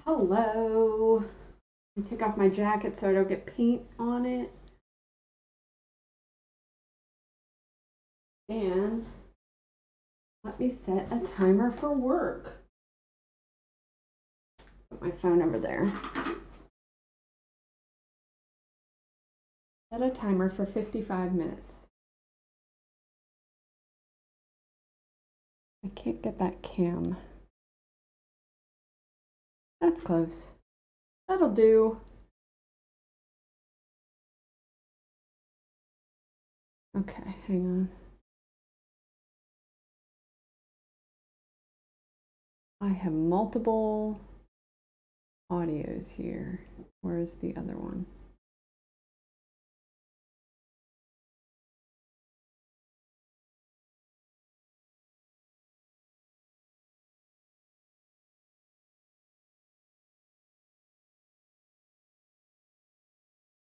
Hello. I take off my jacket so I don't get paint on it. And let me set a timer for work. Put my phone over there. Set a timer for 55 minutes. I can't get that cam. That's close. That'll do. Okay, hang on. I have multiple audios here. Where is the other one?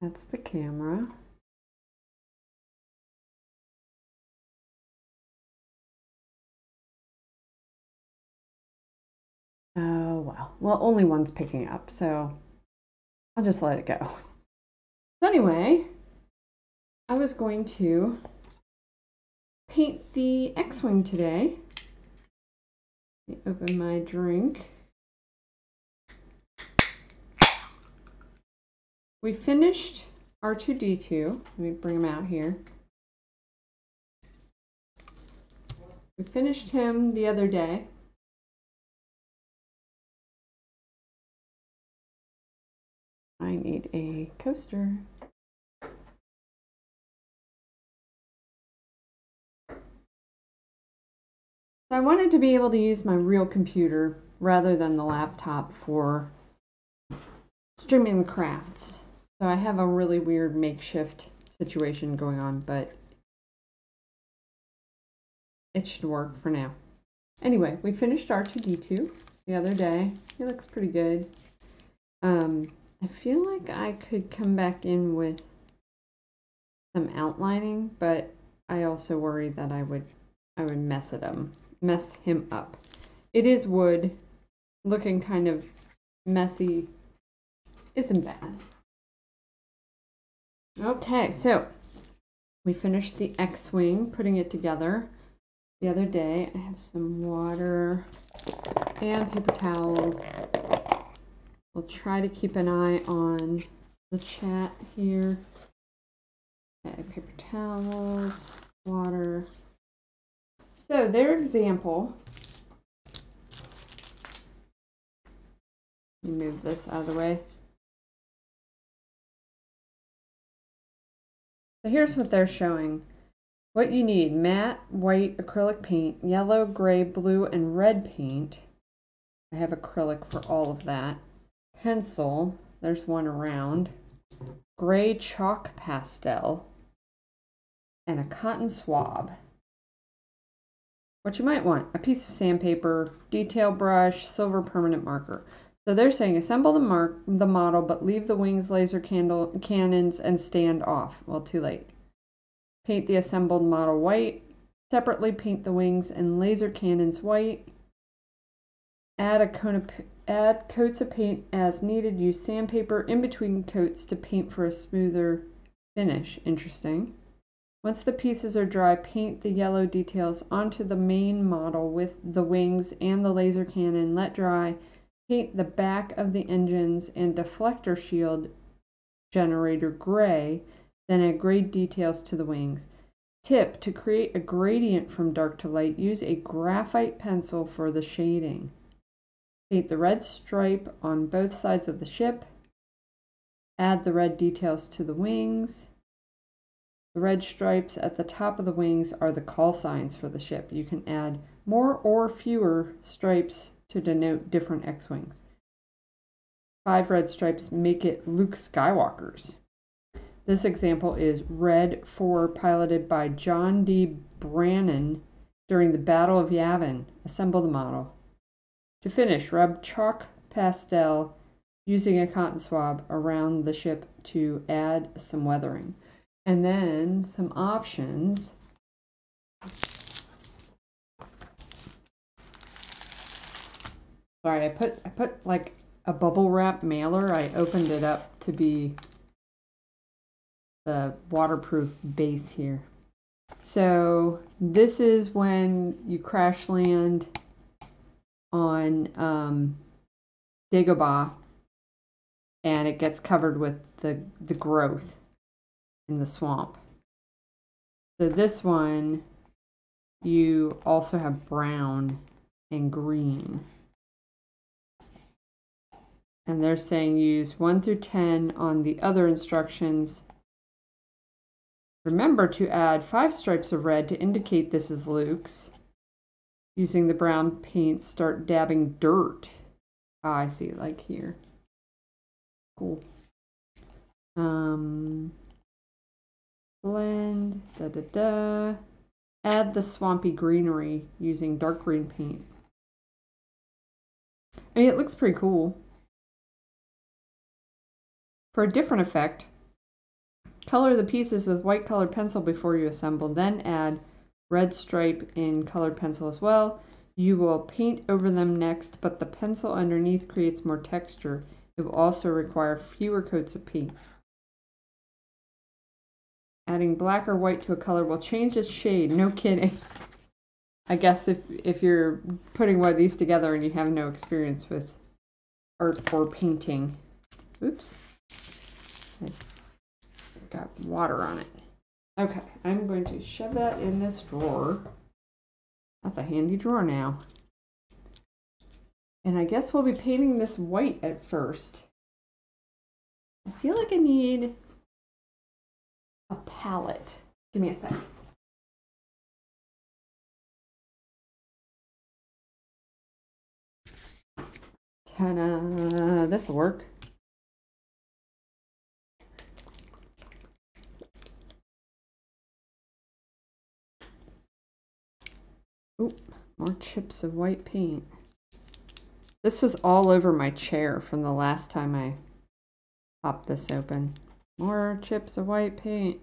That's the camera. Oh, well, only one's picking up, so I'll just let it go. So anyway, I was going to paint the X-Wing today. Let me open my drink. We finished R2-D2. Let me bring him out here. We finished him the other day. I need a coaster. So I wanted to be able to use my real computer rather than the laptop for streaming the crafts. So I have a really weird makeshift situation going on, but it should work for now. Anyway, we finished R2-D2 the other day. He looks pretty good. I feel like I could come back in with some outlining, but I also worry that I would mess him up. It is wood, looking kind of messy. Isn't bad. Okay, so we finished the X-Wing, putting it together the other day. I have some water and paper towels. We'll try to keep an eye on the chat here. Okay, paper towels, water. So their example, let me move this out of the way. So here's what they're showing. What you need: matte, white, acrylic paint, yellow, gray, blue, and red paint. I have acrylic for all of that. Pencil, there's one around. Gray chalk pastel. And a cotton swab. What you might want: a piece of sandpaper, detail brush, silver permanent marker. So they're saying assemble the model, but leave the wings, laser cannons, and stand off. Well, too late. Paint the assembled model white. Separately paint the wings and laser cannons white. Add coats of paint as needed. Use sandpaper in between coats to paint for a smoother finish. Interesting. Once the pieces are dry, paint the yellow details onto the main model with the wings and the laser cannon. Let dry. Paint the back of the engines and deflector shield generator gray, then add gray details to the wings. Tip: to create a gradient from dark to light, use a graphite pencil for the shading. Paint the red stripe on both sides of the ship. Add the red details to the wings. The red stripes at the top of the wings are the call signs for the ship. You can add more or fewer stripes to denote different X-Wings. 5 red stripes make it Luke Skywalker's. This example is Red 4, piloted by John D. Brannan during the Battle of Yavin. Assemble the model. To finish, rub chalk pastel using a cotton swab around the ship to add some weathering. And then some options. Sorry, I put like a bubble wrap mailer. I opened it up to be the waterproof base here. So this is when you crash land on Dagobah and it gets covered with the growth in the swamp. So this one, you also have brown and green. And they're saying use 1 through 10 on the other instructions. Remember to add 5 stripes of red to indicate this is Luke's. Using the brown paint, start dabbing dirt. Ah, I see, like here. Cool. Blend, Add the swampy greenery using dark green paint. I mean, it looks pretty cool. For a different effect, color the pieces with white colored pencil before you assemble, then add red stripe in colored pencil as well. You will paint over them next, but the pencil underneath creates more texture. It will also require fewer coats of paint. Adding black or white to a color will change its shade. No kidding. I guess if you're putting one of these together and you have no experience with art or painting. Oops. Got water on it. Okay, I'm going to shove that in this drawer. That's a handy drawer now. And I guess we'll be painting this white at first. I feel like I need a palette. Give me a second. Ta-da! This'll work. Oop, more chips of white paint. This was all over my chair from the last time I popped this open. More chips of white paint.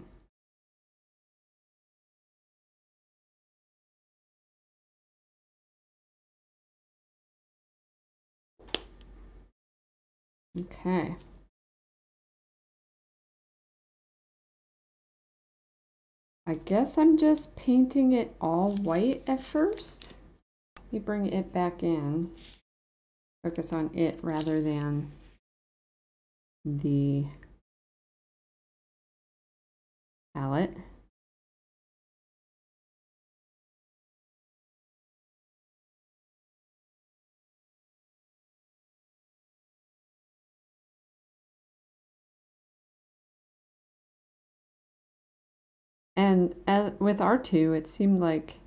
Okay. I guess I'm just painting it all white at first. Let me bring it back in. Focus on it rather than the palette. And with R2, it seemed like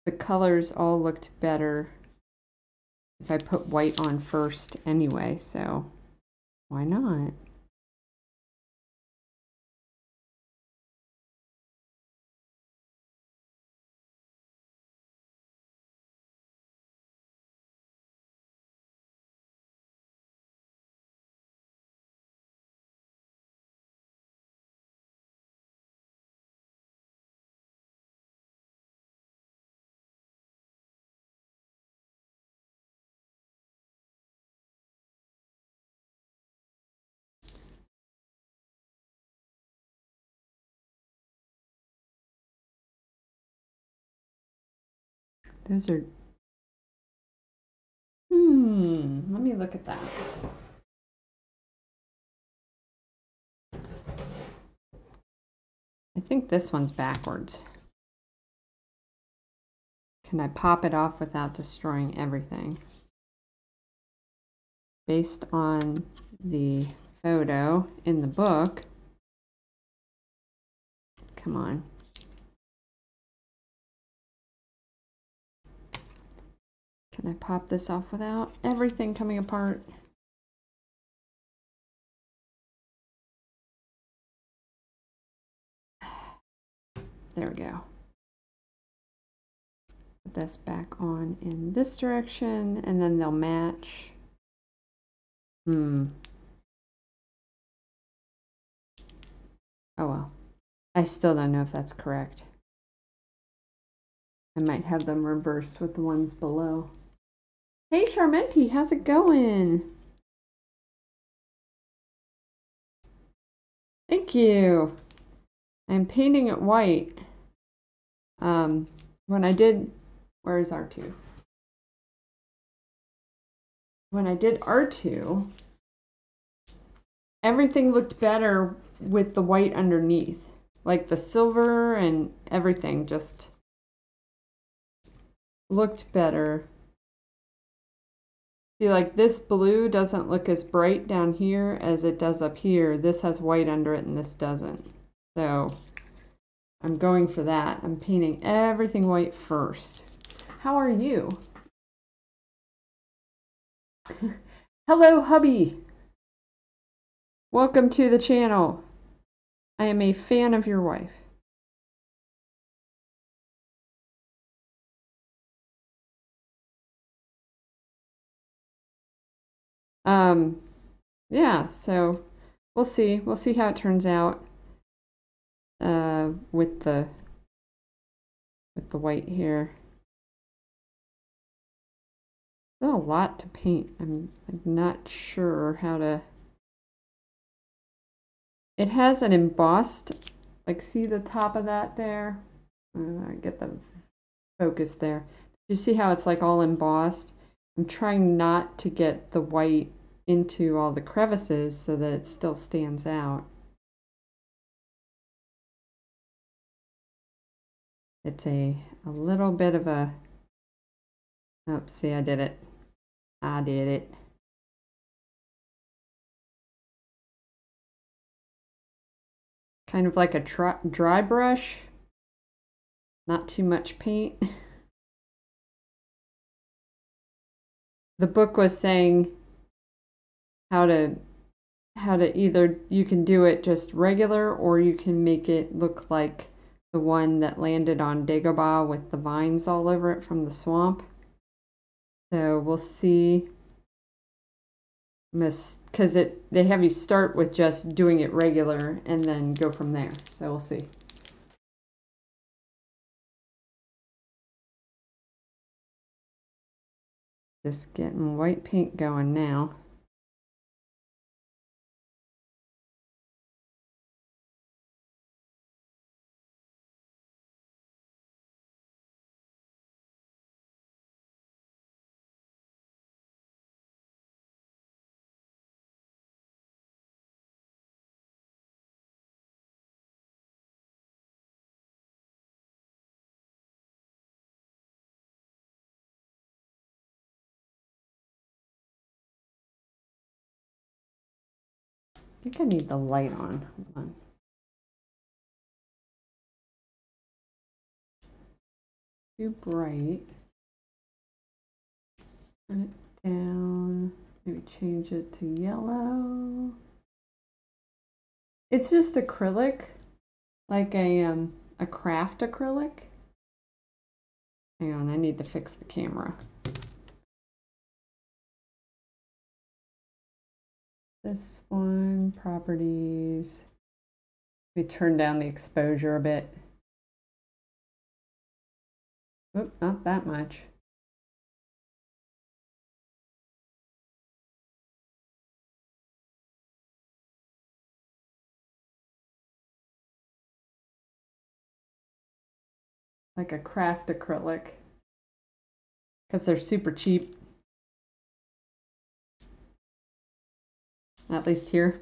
the colors all looked better if I put white on first anyway, so why not? Those are, let me look at that. I think this one's backwards. Can I pop it off without destroying everything? Based on the photo in the book. Come on. Can I pop this off without everything coming apart? There we go. Put this back on in this direction, and then they'll match. Oh well. I still don't know if that's correct. I might have them reversed with the ones below. Hey Charmenti, how's it going? Thank you. I'm painting it white. When I did, where is R2? When I did R2, everything looked better with the white underneath. Like the silver and everything just looked better. See, like this blue doesn't look as bright down here as it does up here. This has white under it and this doesn't. So I'm going for that. I'm painting everything white first. How are you? Hello, hubby. Welcome to the channel. I am a fan of your wife. Yeah, so we'll see. We'll see how it turns out with the white here. There's a lot to paint. I'm not sure how to. It has an embossed, like see the top of that there? Get the focus there. You see how it's like all embossed? I'm trying not to get the white into all the crevices so that it still stands out. It's a little bit of a, oh, see, I did it. I did it. Kind of like a dry brush. Not too much paint. The book was saying how to either you can do it just regular or you can make it look like the one that landed on Dagobah with the vines all over it from the swamp. So we'll see. Because they have you start with just doing it regular and then go from there. So we'll see. Just getting white paint going now. I think I need the light on. Hold on. Too bright. Turn it down. Maybe change it to yellow. It's just acrylic, like a craft acrylic. Hang on, I need to fix the camera. This one, properties. We turn down the exposure a bit. Oop, not that much. Like a craft acrylic. Because they're super cheap. At least here.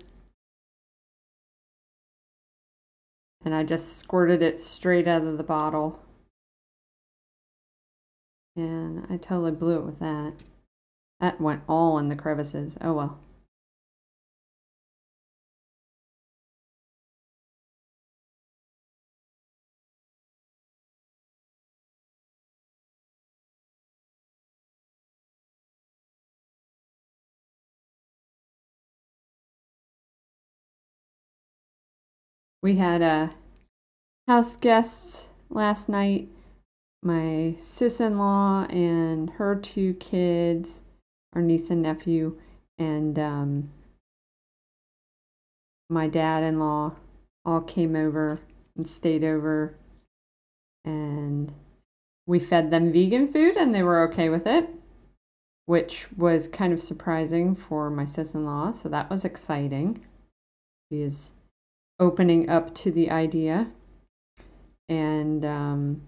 And I just squirted it straight out of the bottle. And I totally blew it with that. That went all in the crevices. Oh well. We had house guests last night. My sis-in-law and her two kids, our niece and nephew, and my dad-in-law all came over and stayed over, and we fed them vegan food and they were okay with it. which was kind of surprising for my sis-in-law, so that was exciting. She is opening up to the idea. And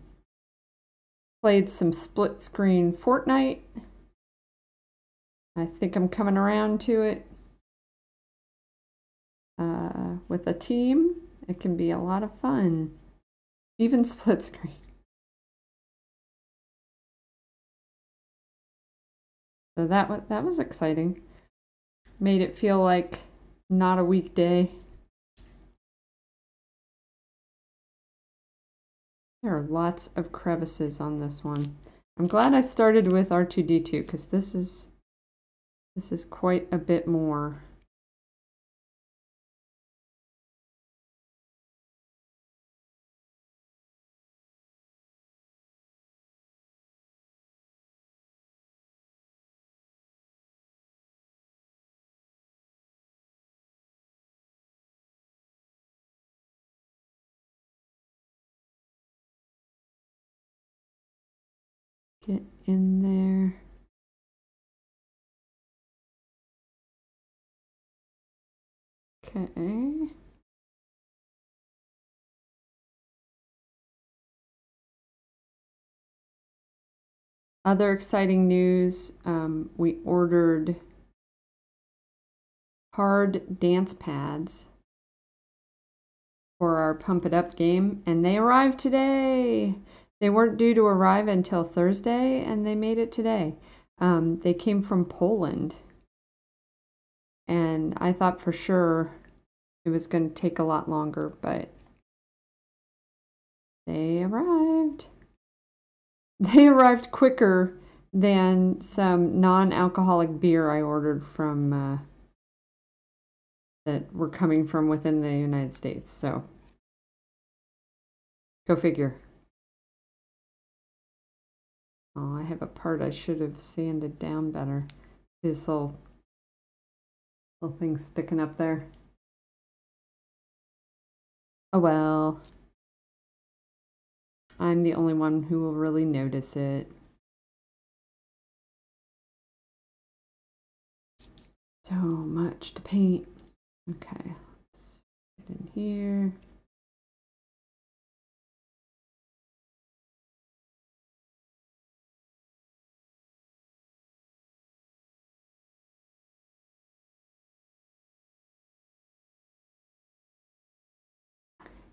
played some split screen Fortnite. I think I'm coming around to it. With a team, it can be a lot of fun, even split screen. So that was exciting. Made it feel like not a weekday. There are lots of crevices on this one. I'm glad I started with R2-D2 because this is quite a bit more. Get in there. Okay. Other exciting news, we ordered hard dance pads for our Pump It Up game, and they arrived today. They weren't due to arrive until Thursday, and they made it today. They came from Poland, and I thought for sure it was going to take a lot longer, but they arrived. They arrived quicker than some non-alcoholic beer I ordered from that were coming from within the United States. So, go figure. Oh, I have a part I should have sanded down better. This little thing sticking up there. Oh well. I'm the only one who will really notice it. So much to paint. Okay, let's get in here.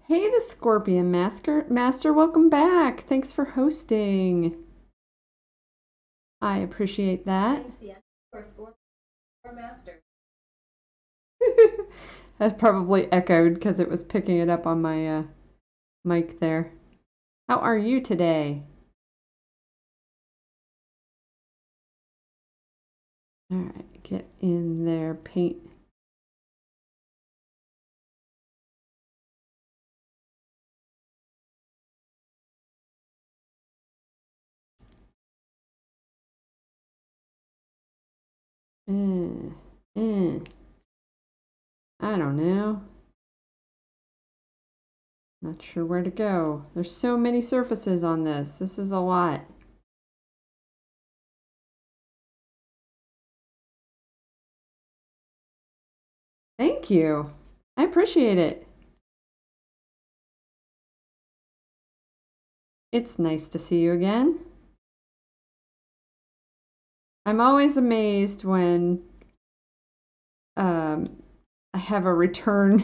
Hey, the Scorpion Master, welcome back. Thanks for hosting. I appreciate that. Thanks, yeah, for Scorpion Master. That's probably echoed because it was picking it up on my mic there. How are you today? All right, get in there, paint. I don't know. Not sure where to go. There's so many surfaces on this. This is a lot. Thank you. I appreciate it. It's nice to see you again. I'm always amazed when I have a return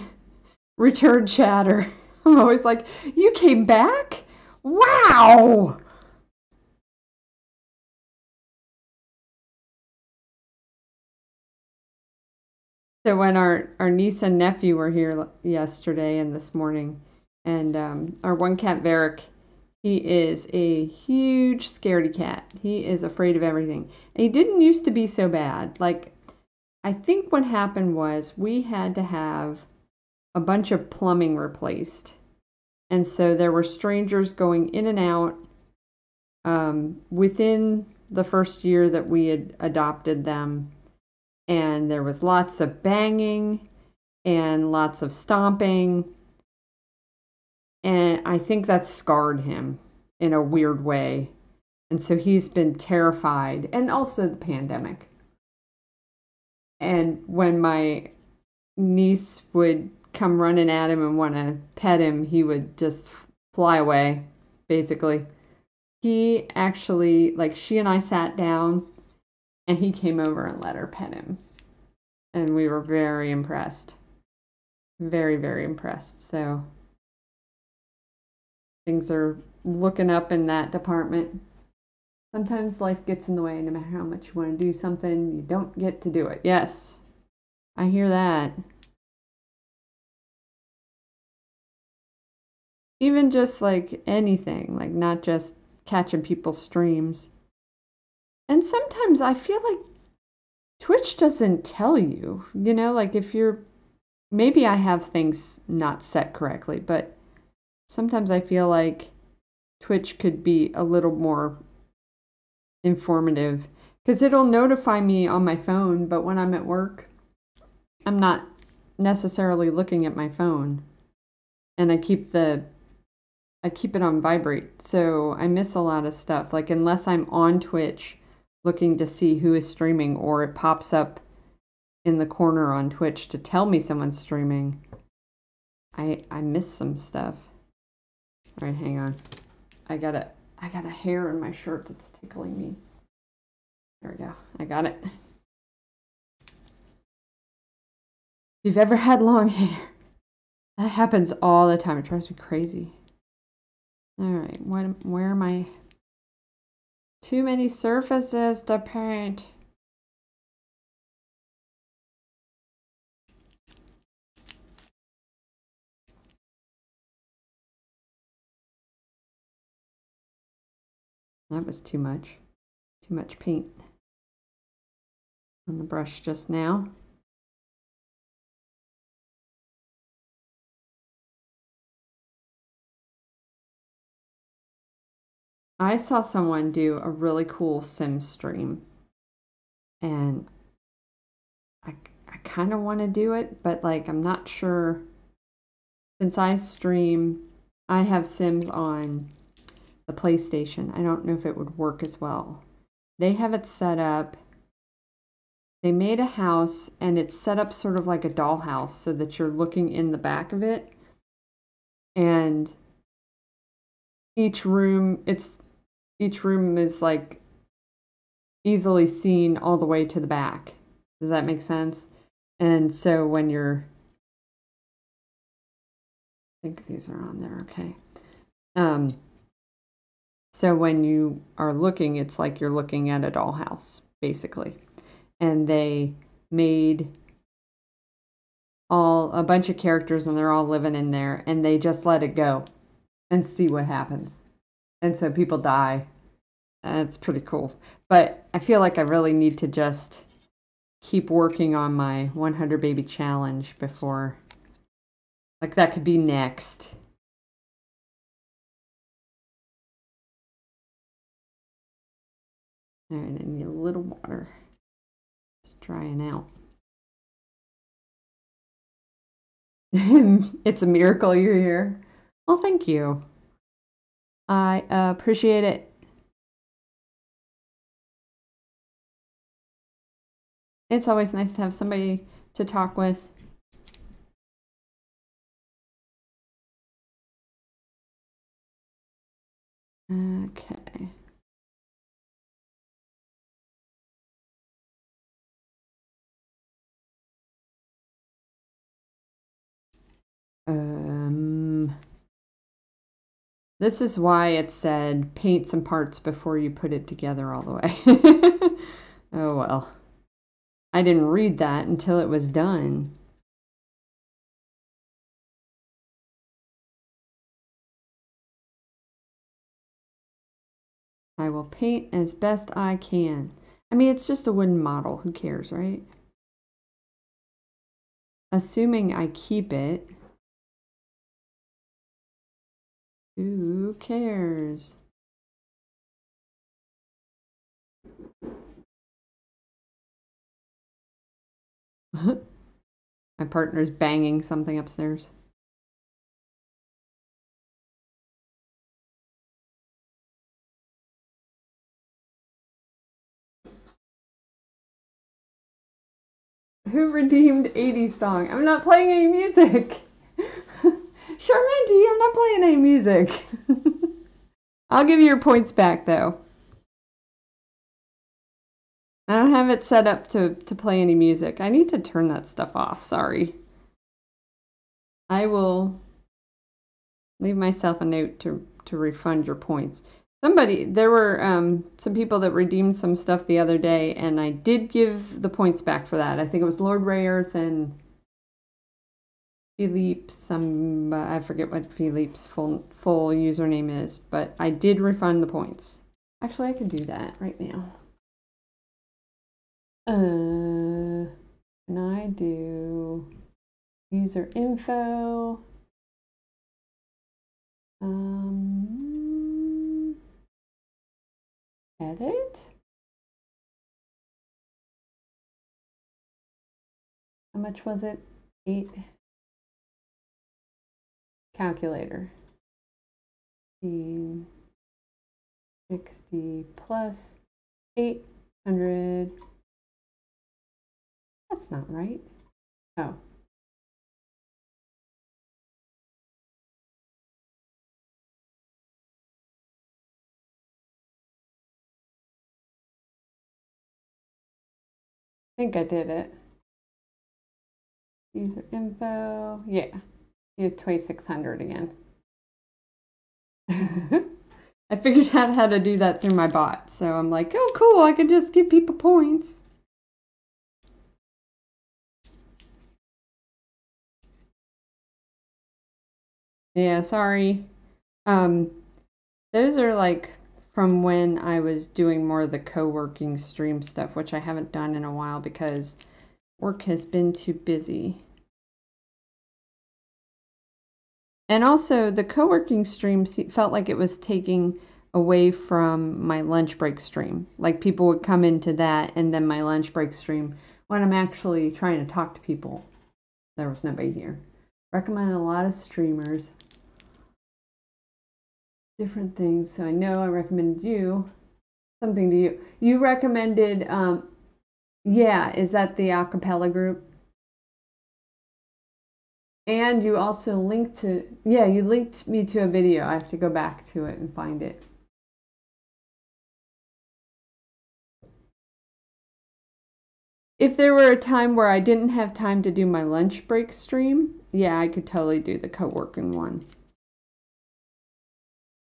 chatter. I'm always like, you came back? Wow! So when our niece and nephew were here yesterday and this morning, and our one cat, Varric, he is a huge scaredy cat. He is afraid of everything. And he didn't used to be so bad. Like, I think what happened was we had to have a bunch of plumbing replaced. And so there were strangers going in and out within the first year that we had adopted them. And there was lots of banging and lots of stomping. And I think that scarred him in a weird way. And so he's been terrified, and also the pandemic. And when my niece would come running at him and want to pet him, he would just fly away, basically. He actually, like, she and I sat down, and he came over and let her pet him. And we were very impressed. Very, very impressed. So things are looking up in that department. Sometimes life gets in the way. No matter how much you want to do something, you don't get to do it. Yes, I hear that. Even just like anything, like not just catching people's streams. And sometimes I feel like Twitch doesn't tell you, like if you're, maybe I have things not set correctly, but sometimes I feel like Twitch could be a little more informative because it'll notify me on my phone, but when I'm at work, I'm not necessarily looking at my phone, and I keep it on vibrate, so I miss a lot of stuff. Like unless I'm on Twitch looking to see who is streaming, or it pops up in the corner on Twitch to tell me someone's streaming, I miss some stuff. All right, hang on. I got a hair in my shirt that's tickling me. There we go. I got it. If you've ever had long hair, that happens all the time. It drives me crazy. All right, where am I? Too many surfaces to paint. That was too much. Too much paint on the brush just now. I saw someone do a really cool sim stream, and I kind of want to do it, but like I'm not sure. Since I stream, I have Sims on the PlayStation. I don't know if it would work as well. They have it set up. They made a house, and it's set up sort of like a dollhouse so that you're looking in the back of it. And each room is like easily seen all the way to the back. Does that make sense? And so when you're, I think these are on there, okay. So when you are looking, it's like you're looking at a dollhouse, basically. And they made a bunch of characters, and they're all living in there, and they just let it go and see what happens. And so people die. And it's pretty cool. But I feel like I really need to just keep working on my 100 baby challenge before, like that could be next. All right, I need a little water. It's drying out. It's a miracle you're here. Well, thank you. I appreciate it. It's always nice to have somebody to talk with. Okay. This is why it said paint some parts before you put it together all the way. Oh well. I didn't read that until it was done. I will paint as best I can. I mean, it's just a wooden model. Who cares, right? Assuming I keep it. Who cares? My partner's banging something upstairs. Who redeemed 80s song? I'm not playing any music. Charmaine D, I'm not playing any music. I'll give you your points back though. I don't have it set up to play any music. I need to turn that stuff off, sorry. I will leave myself a note to refund your points. There were some people that redeemed some stuff the other day, and I did give the points back for that. I think it was Lord Rayearth and Philippe, I forget what Philippe's full username is, but I did refund the points. Actually, I can do that right now. Can I do user info? Edit? How much was it? 8. Calculator. 60 plus 800. That's not right. Oh. I think I did it. User info. Yeah. You have 2600 again. I figured out how to do that through my bot. So I'm like, oh, cool. I could just give people points. Yeah, sorry. Those are like from when I was doing more of the co-working stream stuff, which I haven't done in a while because work has been too busy. And also, the co-working stream felt like it was taking away from my lunch break stream. Like people would come into that and then my lunch break stream when I'm actually trying to talk to people. There was nobody here. Recommend a lot of streamers. Different things. So I know I recommended you something to you. You recommended, yeah, is that the acapella group? And you also linked to, yeah, you linked me to a video. I have to go back to it and find it. If there were a time where I didn't have time to do my lunch break stream, yeah, I could totally do the co-working one.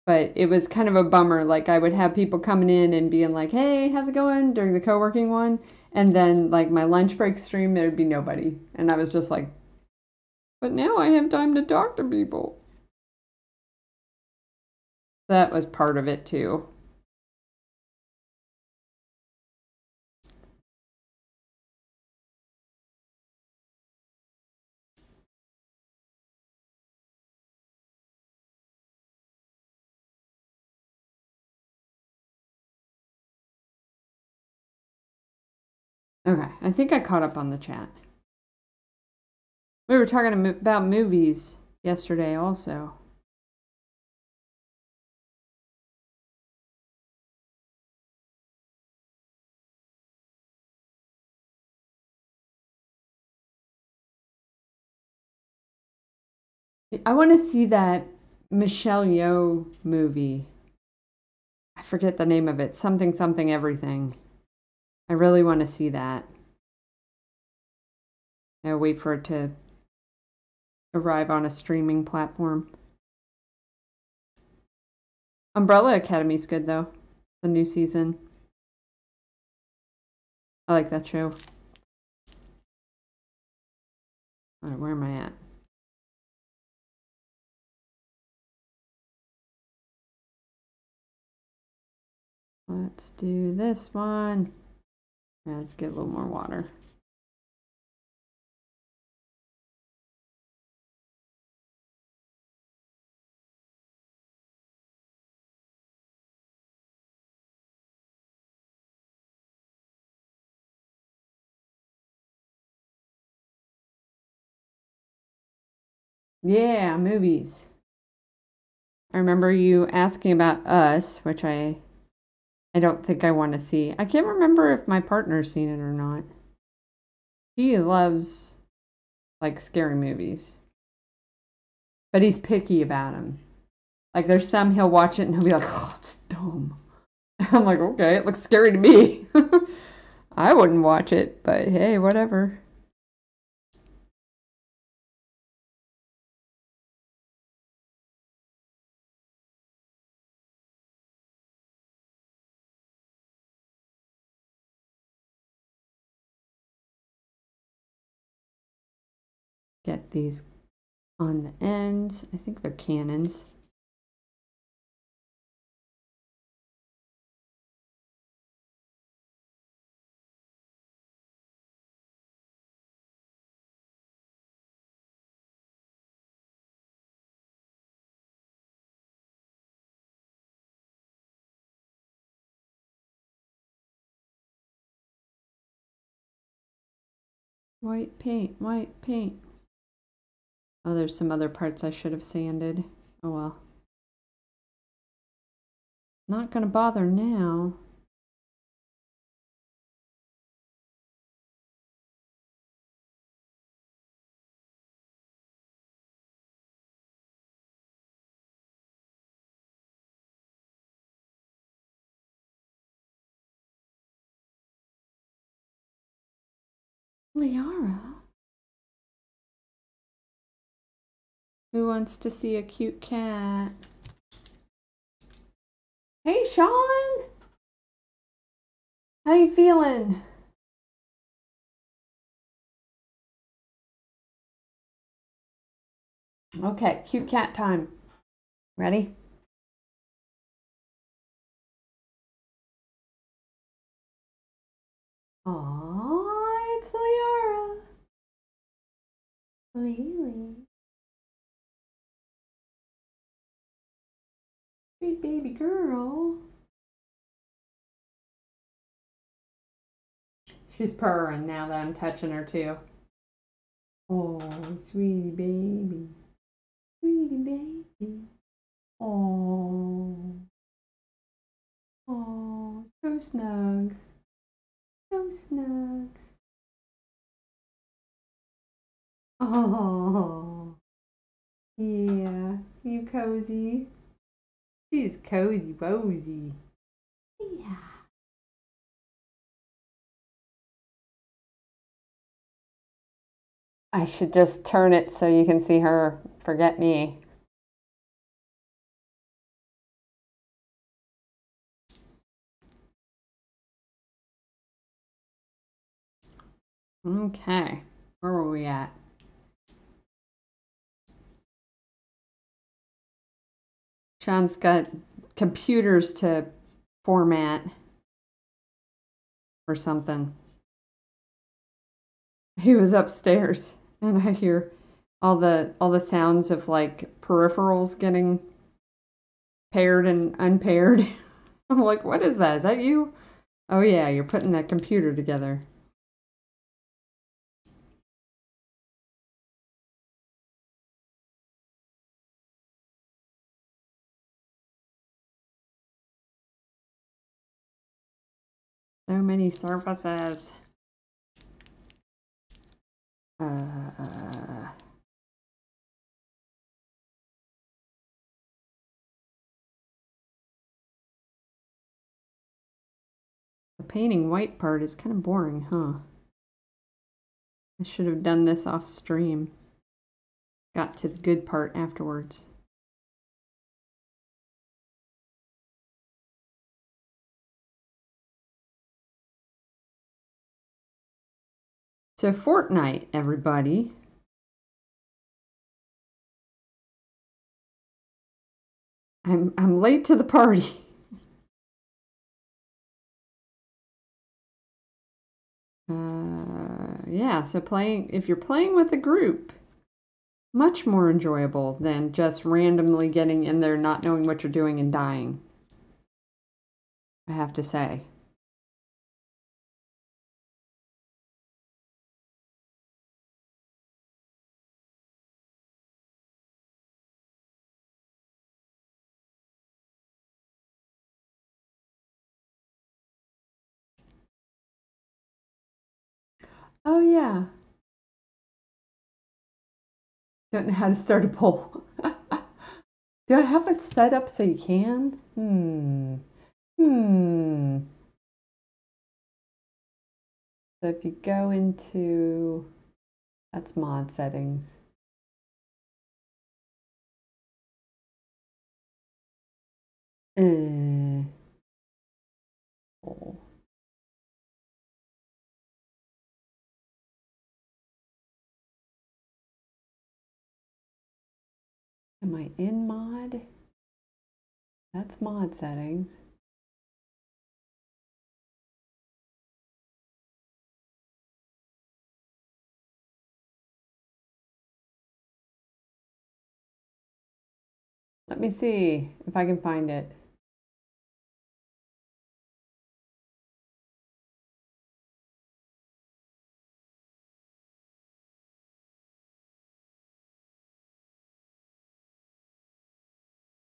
But it was kind of a bummer. Like I would have people coming in and being like, hey, how's it going during the co-working one? And then like my lunch break stream, there'd be nobody. And I was just like, but now I have time to talk to people. That was part of it too. Okay, I think I caught up on the chat. We were talking about movies yesterday also. I want to see that Michelle Yeoh movie. I forget the name of it. Something, something, everything. I really want to see that. I'll wait for it to arrive on a streaming platform. Umbrella Academy's good, though. The new season. I like that show. All right, where am I at? Let's do this one. Let's get a little more water. Yeah, movies. I remember you asking about Us, which I don't think I want to see. I can't remember if my partner's seen it or not. He loves, like, scary movies. But he's picky about them. Like, there's some he'll watch it and he'll be like, oh, it's dumb. I'm like, okay, it looks scary to me. I wouldn't watch it, but hey, whatever. Get these on the ends. I think they're cannons. White paint, white paint. Oh, there's some other parts I should have sanded. Oh well. Not gonna bother now. Liara? Who wants to see a cute cat? Hey, Sean! How you feeling? Okay, cute cat time. Ready? Aww, it's Liara. Lily. Sweet baby girl. She's purring now that I'm touching her too. Oh, sweetie baby. Sweetie baby. Oh. Oh, so snugs. So snugs. Oh. Yeah, you cozy. She's cozy wozy. Yeah. I should just turn it so you can see her forget me. Okay, where were we at? Sean's got computers to format or something. He was upstairs and I hear all the sounds of like peripherals getting paired and unpaired. I'm like, what is that? Is that you? Oh yeah, you're putting that computer together. So many surfaces. Uh, the painting white part is kind of boring, huh? I should have done this off stream. Got to the good part afterwards. So Fortnite, everybody. I'm late to the party. Yeah, so if you're playing with a group, much more enjoyable than just randomly getting in there, not knowing what you're doing and dying. I have to say. Oh yeah. Don't know how to start a poll. Do I have it set up so you can? So if you go into, that's mod settings. Poll. Am I in mod? That's mod settings. Let me see if I can find it.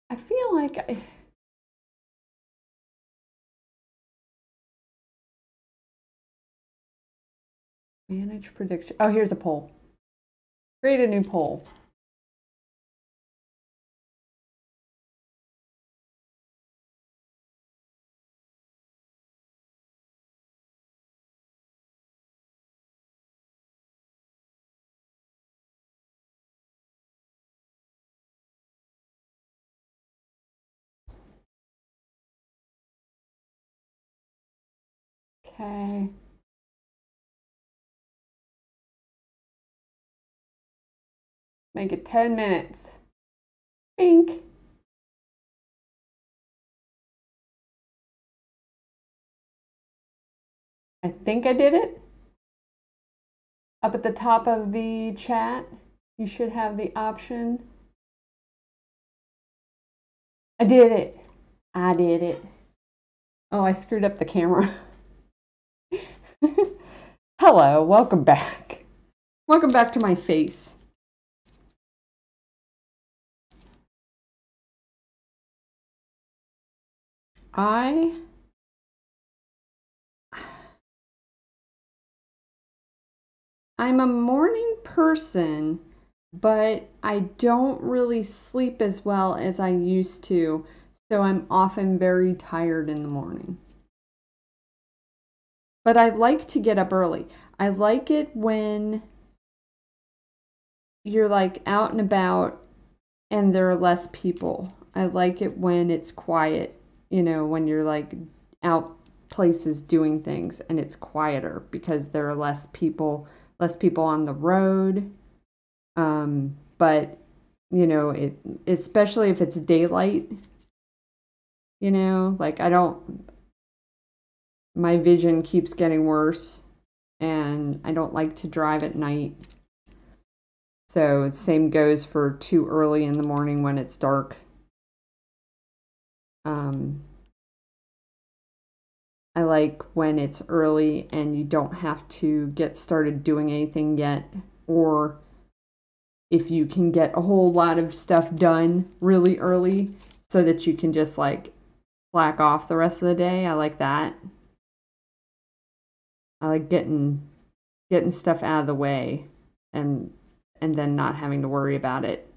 I feel like manage prediction. Oh, here's a poll. Create a new poll. Okay. Make it 10 minutes. Bink. I think I did it. Up at the top of the chat, you should have the option. I did it. I did it. Oh, I screwed up the camera. Hello, welcome back. Welcome back to my face. I'm a morning person, but I don't really sleep as well as I used to, so I'm often very tired in the morning. But I like to get up early. I like it when you're like out and about and there are less people. I like it when it's quiet, when you're like out places doing things and it's quieter because there are less people on the road. But especially if it's daylight, like my vision keeps getting worse and I don't like to drive at night. So same goes for too early in the morning when it's dark. I like when it's early and you don't have to get started doing anything yet, or if you can get a whole lot of stuff done really early so that you can just like slack off the rest of the day. I like that. I like getting stuff out of the way and then not having to worry about it.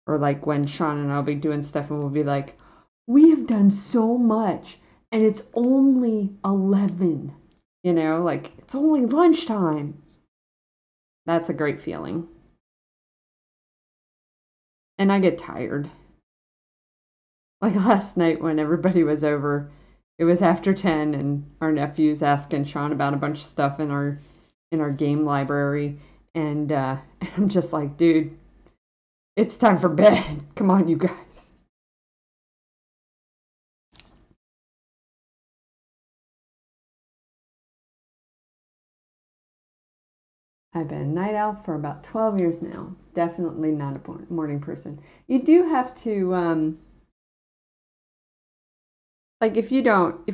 Or like when Sean and I'll be doing stuff and we'll be like, we have done so much and it's only 11, like it's only lunchtime. That's a great feeling. And I get tired. Like last night when everybody was over, it was after 10 and our nephew's asking Sean about a bunch of stuff in our game library. And I'm just like, dude, it's time for bed. Come on, you guys. I've been a night owl for about 12 years now. Definitely not a morning person. You do have to, like if you don't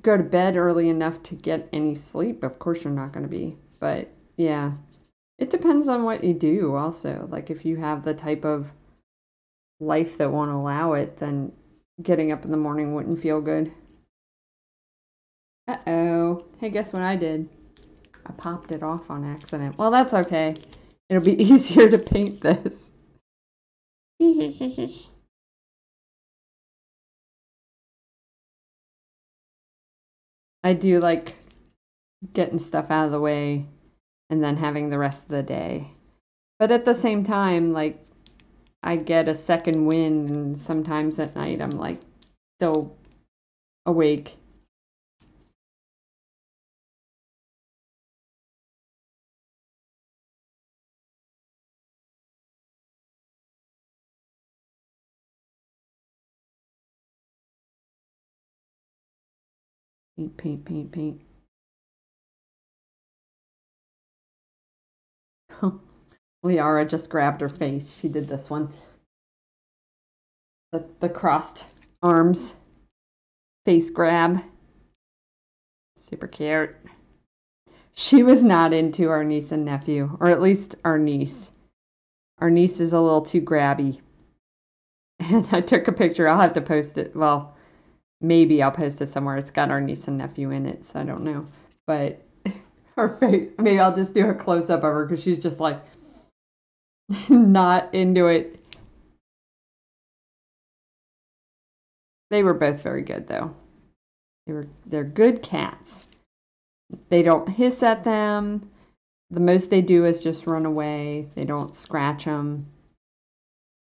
go to bed early enough to get any sleep, of course you're not going to be. But yeah, it depends on what you do also. Like if you have the type of life that won't allow it, then getting up in the morning wouldn't feel good. Uh-oh. Hey, guess what I did? I popped it off on accident. Well, that's okay. It'll be easier to paint this. I do like getting stuff out of the way and then having the rest of the day. But at the same time, like, I get a second wind, and sometimes at night I'm like still awake. Paint, paint, paint, paint. Liara just grabbed her face. She did this one. The crossed arms face grab. Super cute. She was not into our niece and nephew, or at least our niece. Our niece is a little too grabby. And I took a picture. I'll have to post it. Well, maybe I'll post it somewhere. It's got our niece and nephew in it, so I don't know. But her face, maybe I'll just do a close-up of her because she's just like not into it. They were both very good, though. They're good cats. They don't hiss at them. The most they do is just run away. They don't scratch them.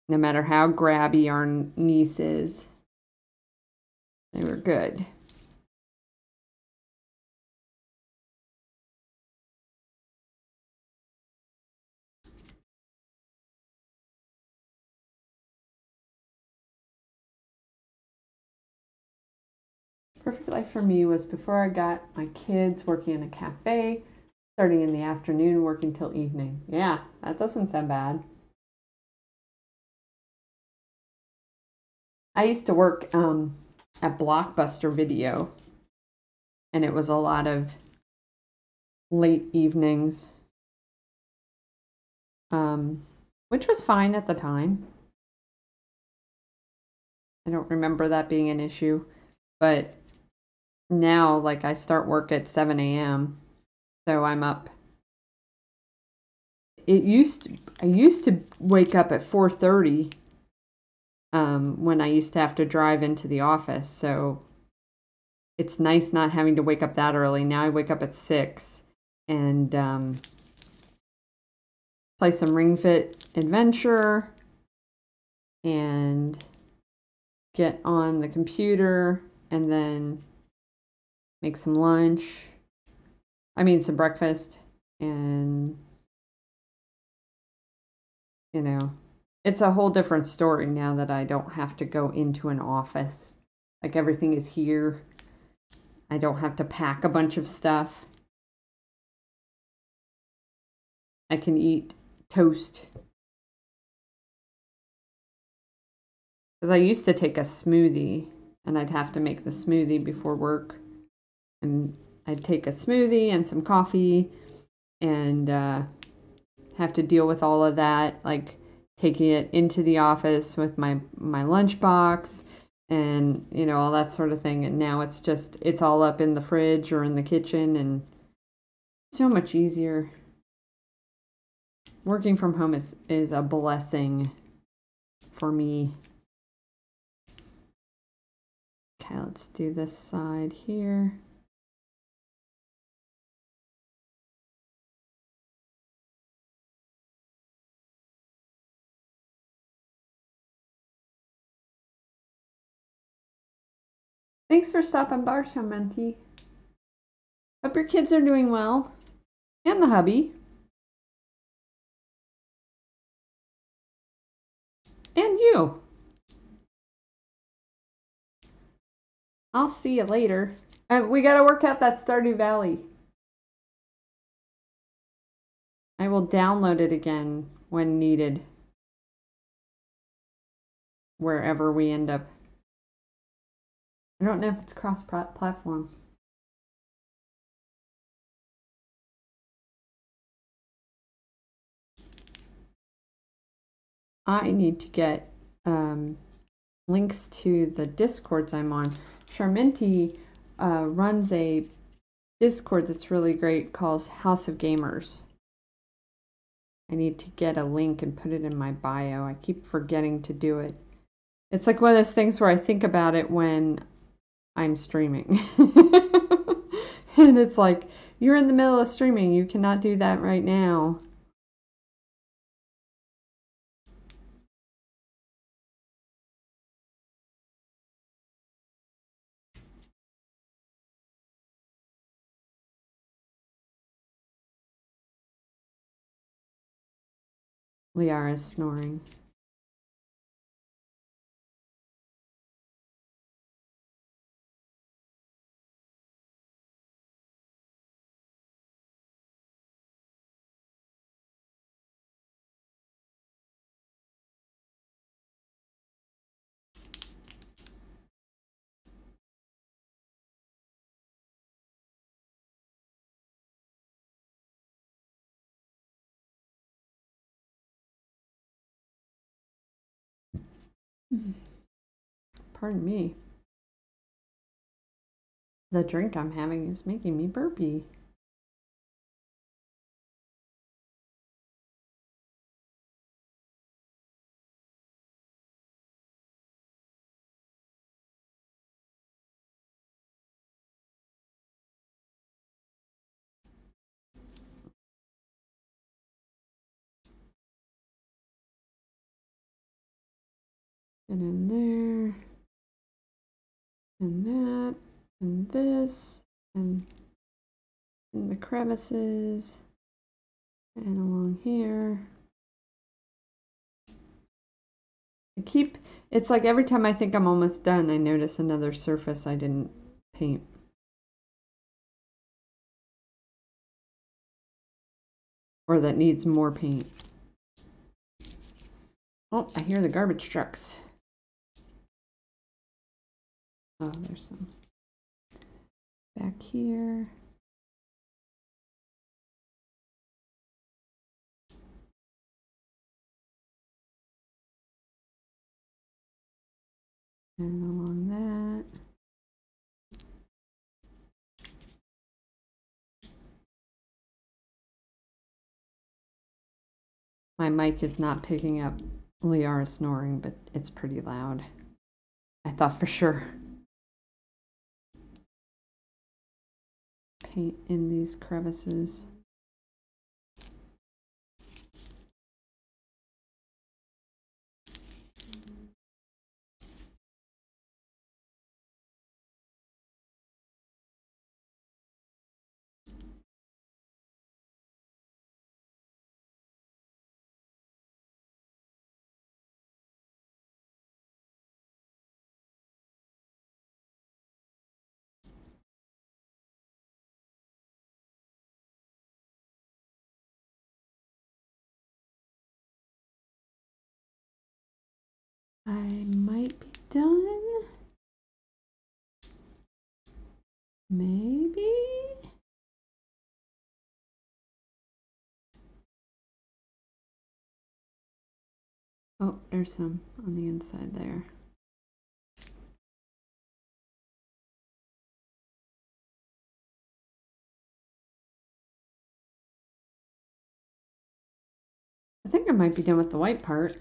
No matter how grabby our niece is. They were good. Perfect life for me was before I got my kids, working in a cafe, starting in the afternoon, working till evening. Yeah, that doesn't sound bad. I used to work at Blockbuster Video, and it was a lot of late evenings, which was fine at the time. I don't remember that being an issue, but now, like, I start work at 7 a.m., so I'm up. I used to wake up at 4:30 when I used to have to drive into the office, so it's nice not having to wake up that early. Now I wake up at 6 and play some Ring Fit Adventure and get on the computer and then make some lunch. I mean, some breakfast, and you know, it's a whole different story now that I don't have to go into an office. Like, everything is here. I don't have to pack a bunch of stuff. I can eat toast. Because I used to take a smoothie, and I'd have to make the smoothie before work. And I'd take a smoothie and some coffee and have to deal with all of that, like taking it into the office with my lunchbox and, you know, all that sort of thing. And now it's all up in the fridge or in the kitchen, and so much easier. Working from home is a blessing for me. Okay, let's do this side here. Thanks for stopping by, Shamenti. Hope your kids are doing well. And the hubby. And you. I'll see you later. We gotta work out that Stardew Valley. I will download it again when needed. Wherever we end up. I don't know if it's cross-platform. I need to get links to the Discords I'm on. Charminti runs a Discord that's really great calls House of Gamers. I need to get a link and put it in my bio. I keep forgetting to do it. It's like one of those things where I think about it when I'm streaming. And it's like, you're in the middle of streaming. You cannot do that right now. Liara's snoring. Pardon me. The drink I'm having is making me burpy. And in there, and that, and this, and in the crevices, and along here. It's like every time I think I'm almost done, I notice another surface I didn't paint. Or that needs more paint. Oh, I hear the garbage trucks. Oh, there's some back here. And along that. My mic is not picking up Liara snoring, but it's pretty loud. I thought for sure. Paint in these crevices. I might be done. Maybe? Oh, there's some on the inside there. I think I might be done with the white part.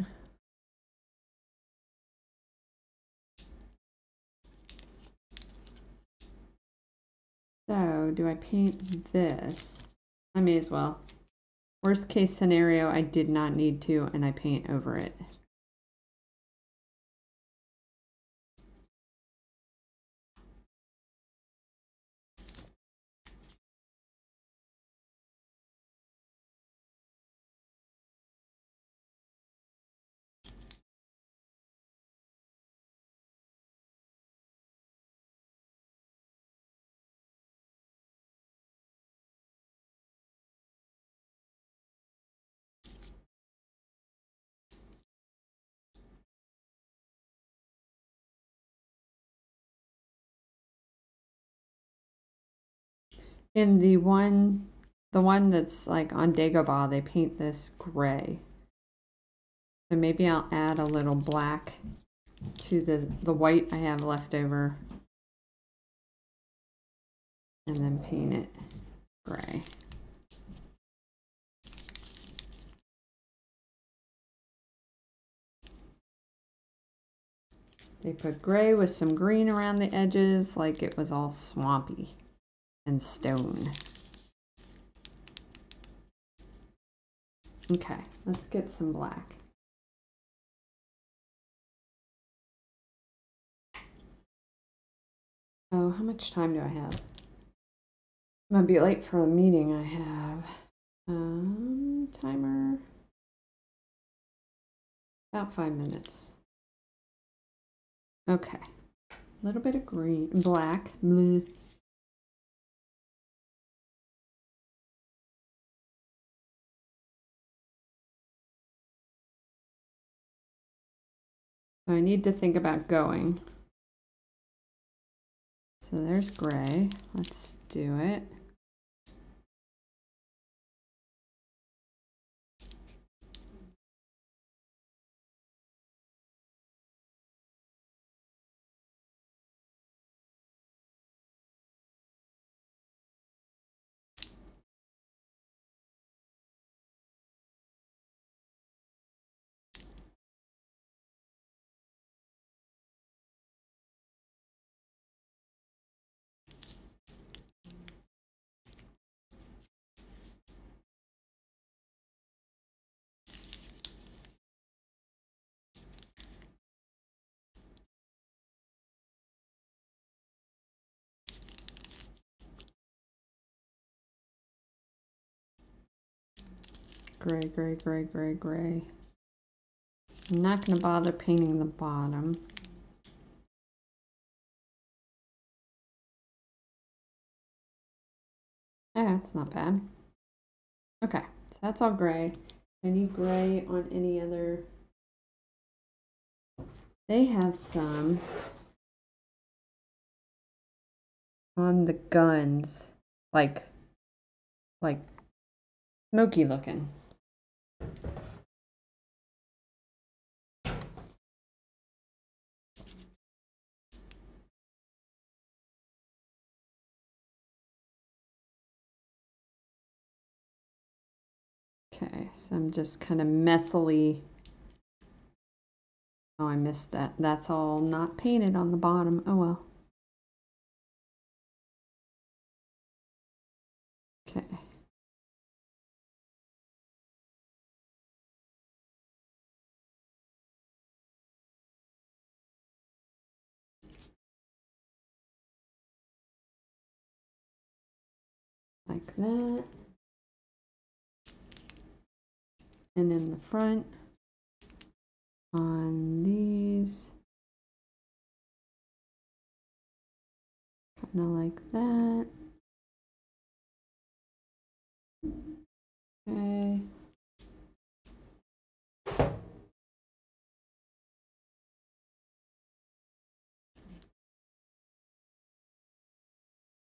So, do I paint this? I may as well. Worst case scenario, I did not need to, and I paint over it. In the one that's like on Dagobah, they paint this gray. So maybe I'll add a little black to the white I have left over. and then paint it gray. They put gray with some green around the edges like it was all swampy and stone. Okay, let's get some black. Oh, how much time do I have? I'm gonna be late for a meeting I have. Timer. About 5 minutes. Okay. A little bit of green, black. Bleh. I need to think about going. So there's gray. Let's do it. Gray, gray, gray, gray, gray. I'm not going to bother painting the bottom. Yeah, that's not bad. Okay, so that's all gray. I need gray on any other. They have some on the guns, like smoky looking. Okay, so I'm just kind of messily. Oh, I missed that. That's all not painted on the bottom. Oh well. Okay. Like that. And in the front, on these, kind of like that. Okay.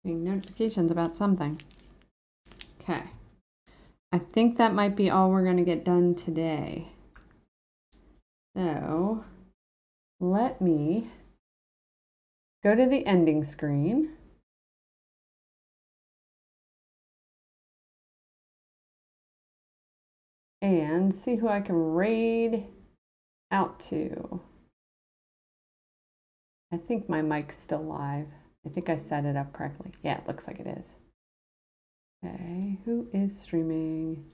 Getting notifications about something. Okay. I think that might be all we're going to get done today. So let me go to the ending screen. And see who I can raid out to. I think my mic's still live. I think I set it up correctly. Yeah, it looks like it is. Okay, who is streaming?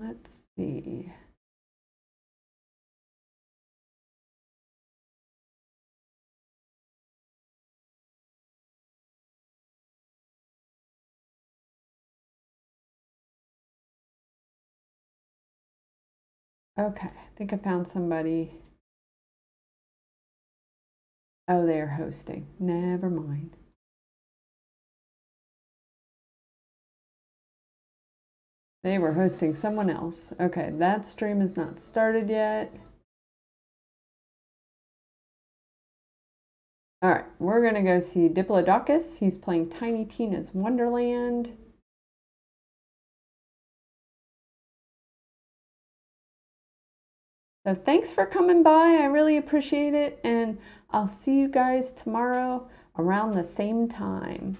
Let's see. Okay, I think I found somebody. Oh, they're hosting. Never mind. They were hosting someone else. Okay, that stream is not started yet. All right, we're going to go see Diplodocus. He's playing Tiny Tina's Wonderland. So thanks for coming by. I really appreciate it. And I'll see you guys tomorrow around the same time.